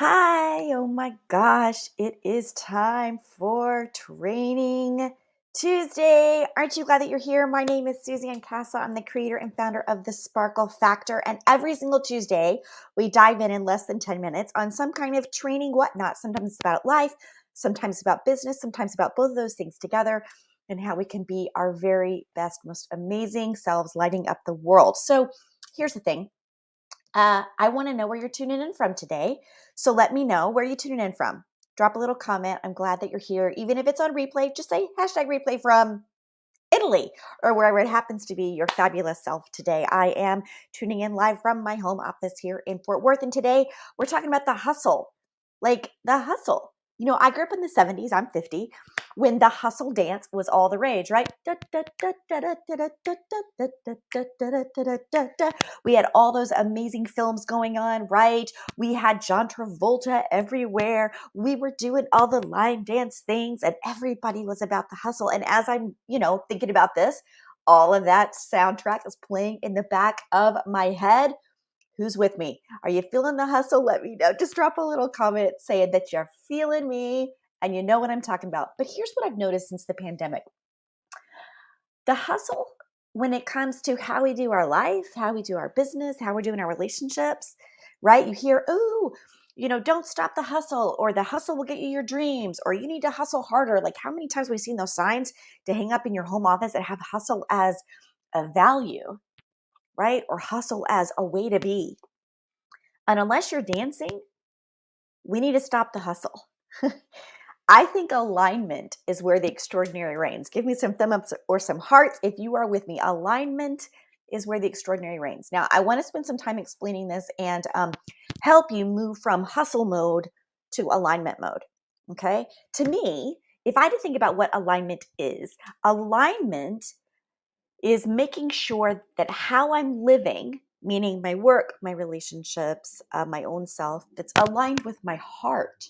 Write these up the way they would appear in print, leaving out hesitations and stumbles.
Hi, oh my gosh, it is time for Training Tuesday. Aren't you glad that you're here? My name is Suzanne Casa. I'm the creator and founder of The Sparkle Factor. And every single Tuesday, we dive in less than 10 minutes on some kind of training whatnot. Sometimes it's about life, sometimes about business, sometimes about both of those things together and how we can be our very best, most amazing selves, lighting up the world. So here's the thing. I want to know where you're tuning in from today. So let me know where you're tuning in from. Drop a little comment. I'm glad that you're here. Even if it's on replay, just say hashtag replay from Italy or wherever it happens to be your fabulous self today. I am tuning in live from my home office here in Fort Worth. And today we're talking about the hustle, like the hustle. I grew up in the 70s, I'm 50, when the hustle dance was all the rage, right? We had all those amazing films going on, right? We had John Travolta everywhere. We were doing all the line dance things and everybody was about the hustle. And as I'm, thinking about this, all of that soundtrack is playing in the back of my head. Who's with me? Are you feeling the hustle? Let me know. Just drop a little comment saying that you're feeling me and you know what I'm talking about. But here's what I've noticed since the pandemic. The hustle, when it comes to how we do our life, how we do our business, how we're doing our relationships, right? You hear, ooh, don't stop the hustle, or the hustle will get you your dreams, or you need to hustle harder. Like, how many times have we seen those signs to hang up in your home office that have hustle as a value, right? Or hustle as a way to be. And unless you're dancing, we need to stop the hustle. I think alignment is where the extraordinary reigns. Give me some thumb ups or some hearts if you are with me. Alignment is where the extraordinary reigns. Now, I want to spend some time explaining this and help you move from hustle mode to alignment mode. Okay. To me, if I had to think about what alignment is making sure that how I'm living, meaning my work, my relationships, my own self, that's aligned with my heart,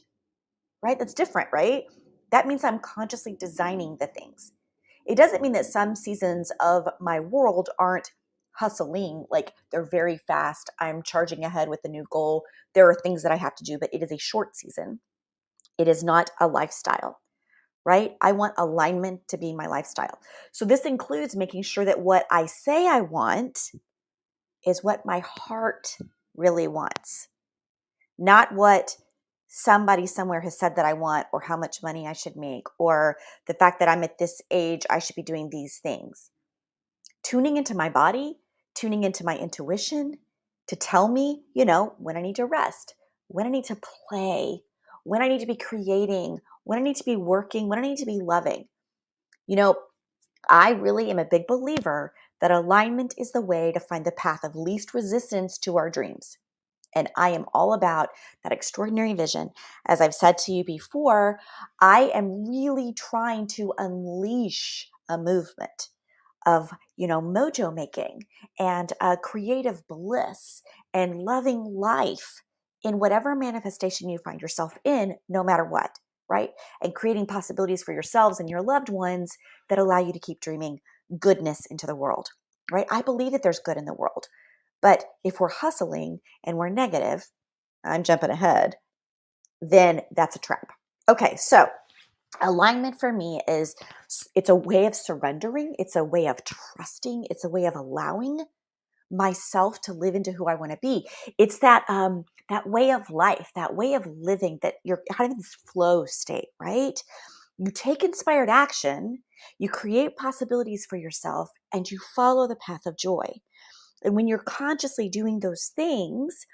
right? That's different, right? That means I'm consciously designing the things. It doesn't mean that some seasons of my world aren't hustling, like they're very fast. I'm charging ahead with a new goal. There are things that I have to do, but it is a short season. It is not a lifestyle, right? I want alignment to be my lifestyle. So this includes making sure that what I say I want is what my heart really wants, not what somebody somewhere has said that I want, or how much money I should make, or the fact that I'm at this age, I should be doing these things. Tuning into my body, tuning into my intuition to tell me, when I need to rest, when I need to play, when I need to be creating, when I need to be working, when I need to be loving. I really am a big believer that alignment is the way to find the path of least resistance to our dreams. And I am all about that extraordinary vision. As I've said to you before, I am really trying to unleash a movement of, mojo making and creative bliss and loving life in whatever manifestation you find yourself in, no matter what, right? And creating possibilities for yourselves and your loved ones that allow you to keep dreaming goodness into the world, right? I believe that there's good in the world. But if we're hustling and we're negative, I'm jumping ahead, then that's a trap. Okay, so alignment for me it's a way of surrendering, it's a way of trusting, it's a way of allowing myself to live into who I want to be. It's that way of life, that way of living, that you're kind of in this flow state, right? You take inspired action, you create possibilities for yourself, and you follow the path of joy. And when you're consciously doing those things,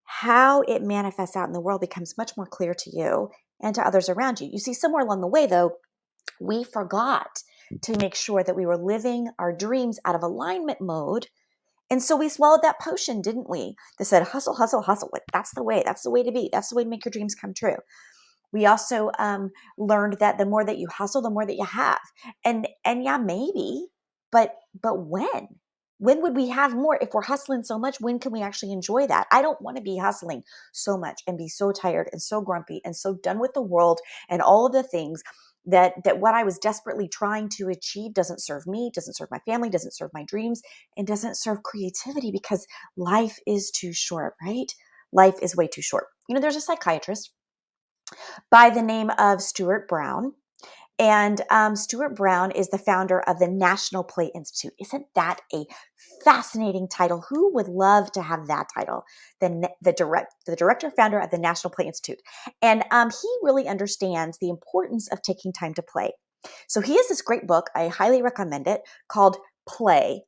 how it manifests out in the world becomes much more clear to you and to others around you. You see, somewhere along the way, though, we forgot to make sure that we were living our dreams out of alignment mode. And so we swallowed that potion, didn't we? That said, hustle, hustle, hustle. Like, that's the way to be. That's the way to make your dreams come true. We also learned that the more that you hustle, the more that you have. And yeah, maybe, but when? When would we have more? If we're hustling so much, when can we actually enjoy that? I don't want to be hustling so much and be so tired and so grumpy and so done with the world and all of the things that what I was desperately trying to achieve doesn't serve me, doesn't serve my family, doesn't serve my dreams, and doesn't serve creativity, because life is too short, right? Life is way too short. There's a psychiatrist by the name of Stuart Brown. And Stuart Brown is the founder of the National Play Institute. Isn't that a fascinating title? Who would love to have that title? The director founder of the National Play Institute. And he really understands the importance of taking time to play. So he has this great book, I highly recommend it, called Play: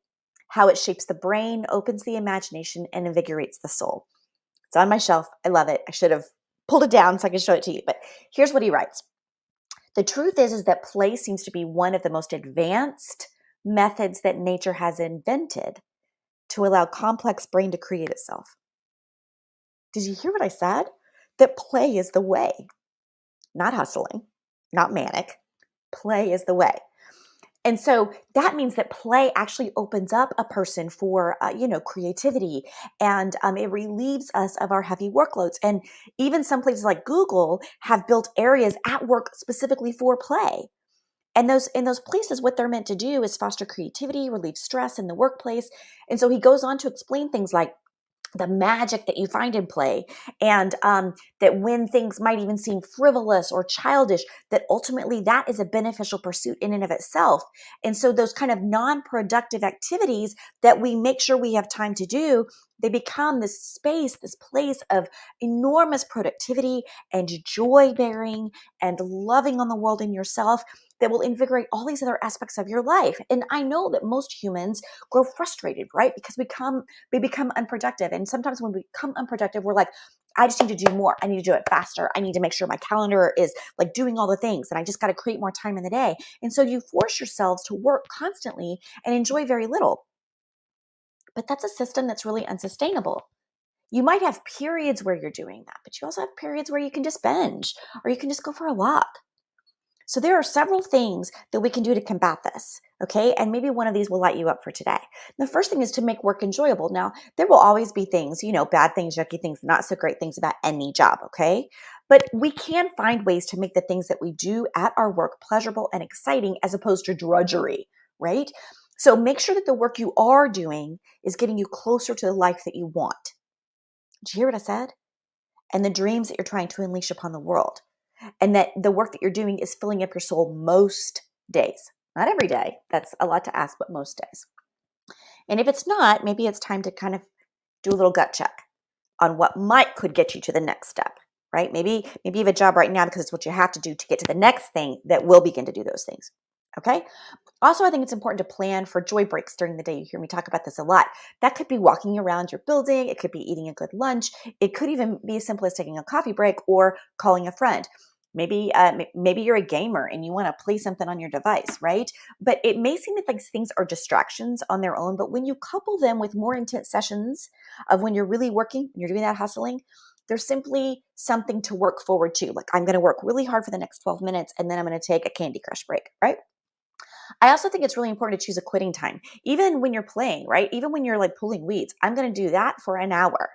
How It Shapes the Brain, Opens the Imagination, and Invigorates the Soul. It's on my shelf. I love it. I should have pulled it down so I could show it to you. But here's what he writes. The truth is that play seems to be one of the most advanced methods that nature has invented to allow complex brain to create itself. Did you hear what I said? That play is the way, not hustling, not manic. Play is the way. And so that means that play actually opens up a person for, creativity, and it relieves us of our heavy workloads. And even some places like Google have built areas at work specifically for play. And in those places, what they're meant to do is foster creativity, relieve stress in the workplace. And so he goes on to explain things like the magic that you find in play, and that when things might even seem frivolous or childish, that ultimately that is a beneficial pursuit in and of itself. And so those kind of non-productive activities that we make sure we have time to do, they become this space, this place of enormous productivity and joy bearing and loving on the world and yourself that will invigorate all these other aspects of your life. And I know that most humans grow frustrated, right? Because we become unproductive. And sometimes when we become unproductive, we're like, I just need to do more. I need to do it faster. I need to make sure my calendar is like doing all the things, and I just got to create more time in the day. And so you force yourselves to work constantly and enjoy very little. But that's a system that's really unsustainable. You might have periods where you're doing that, but you also have periods where you can just binge or you can just go for a walk. So there are several things that we can do to combat this, okay? And maybe one of these will light you up for today. The first thing is to make work enjoyable. Now, there will always be things, bad things, yucky things, not so great things about any job, okay? But we can find ways to make the things that we do at our work pleasurable and exciting as opposed to drudgery, right? So make sure that the work you are doing is getting you closer to the life that you want. Did you hear what I said? And the dreams that you're trying to unleash upon the world. And that the work that you're doing is filling up your soul most days. Not every day. That's a lot to ask, but most days. And if it's not, maybe it's time to kind of do a little gut check on what could get you to the next step, right? Maybe you have a job right now because it's what you have to do to get to the next thing that will begin to do those things. Okay? Also, I think it's important to plan for joy breaks during the day. You hear me talk about this a lot. That could be walking around your building. It could be eating a good lunch. It could even be as simple as taking a coffee break or calling a friend. Maybe you're a gamer and you want to play something on your device, right? But it may seem like things are distractions on their own, but when you couple them with more intense sessions of when you're really working, when you're doing that hustling, there's simply something to work forward to. Like, I'm going to work really hard for the next 12 minutes and then I'm going to take a Candy Crush break, right? I also think it's really important to choose a quitting time, even when you're playing, right? Even when you're like pulling weeds. I'm going to do that for an hour.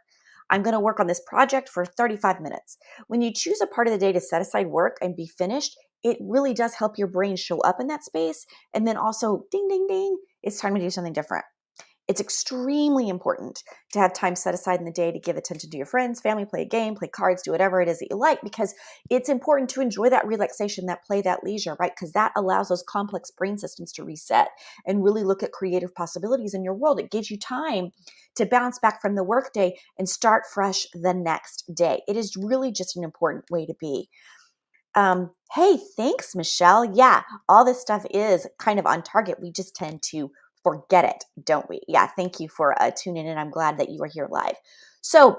I'm going to work on this project for 35 minutes. When you choose a part of the day to set aside work and be finished, it really does help your brain show up in that space. And then also, ding, ding, ding, it's time to do something different. It's extremely important to have time set aside in the day to give attention to your friends, family, play a game, play cards, do whatever it is that you like, because it's important to enjoy that relaxation, that play, that leisure, right? Because that allows those complex brain systems to reset and really look at creative possibilities in your world. It gives you time to bounce back from the workday and start fresh the next day. It is really just an important way to be. Hey, thanks, Michelle. Yeah, all this stuff is kind of on target. We just tend to forget it, don't we? Yeah, thank you for tuning in. I'm glad that you are here live. So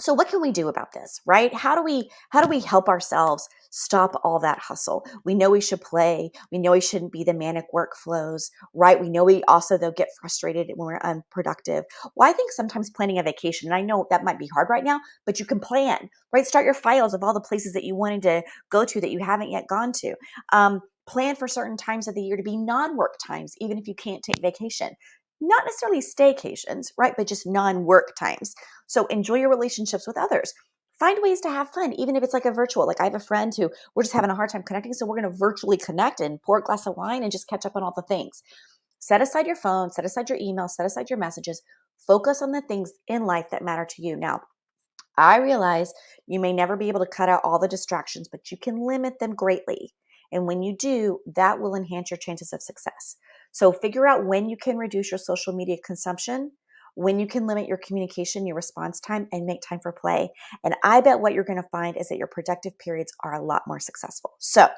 what can we do about this, right? How do we help ourselves stop all that hustle? We know we should play. We know we shouldn't be the manic workflows, right? We know we also, though, get frustrated when we're unproductive. Well, I think sometimes planning a vacation, and I know that might be hard right now, but you can plan, right? Start your files of all the places that you wanted to go to that you haven't yet gone to. Plan for certain times of the year to be non-work times, even if you can't take vacation. Not necessarily staycations, right? But just non-work times. So enjoy your relationships with others. Find ways to have fun, even if it's like a virtual. Like, I have a friend who we're just having a hard time connecting, so we're going to virtually connect and pour a glass of wine and just catch up on all the things. Set aside your phone, set aside your email, set aside your messages. Focus on the things in life that matter to you. Now, I realize you may never be able to cut out all the distractions, but you can limit them greatly. And when you do, that will enhance your chances of success. So figure out when you can reduce your social media consumption, when you can limit your communication, your response time, and make time for play. And I bet what you're going to find is that your productive periods are a lot more successful. So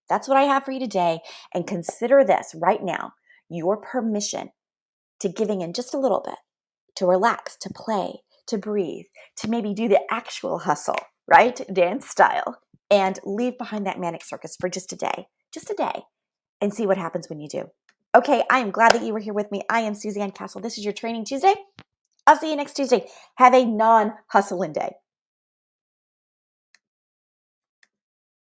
that's what I have for you today. And consider this right now, your permission to giving in just a little bit, to relax, to play, to breathe, to maybe do the actual hustle, right? Dance style, and leave behind that manic circus for just a day, and see what happens when you do. Okay, I am glad that you were here with me. I am Suzanne Castle. This is your Training Tuesday. I'll see you next Tuesday. Have a non-hustling day.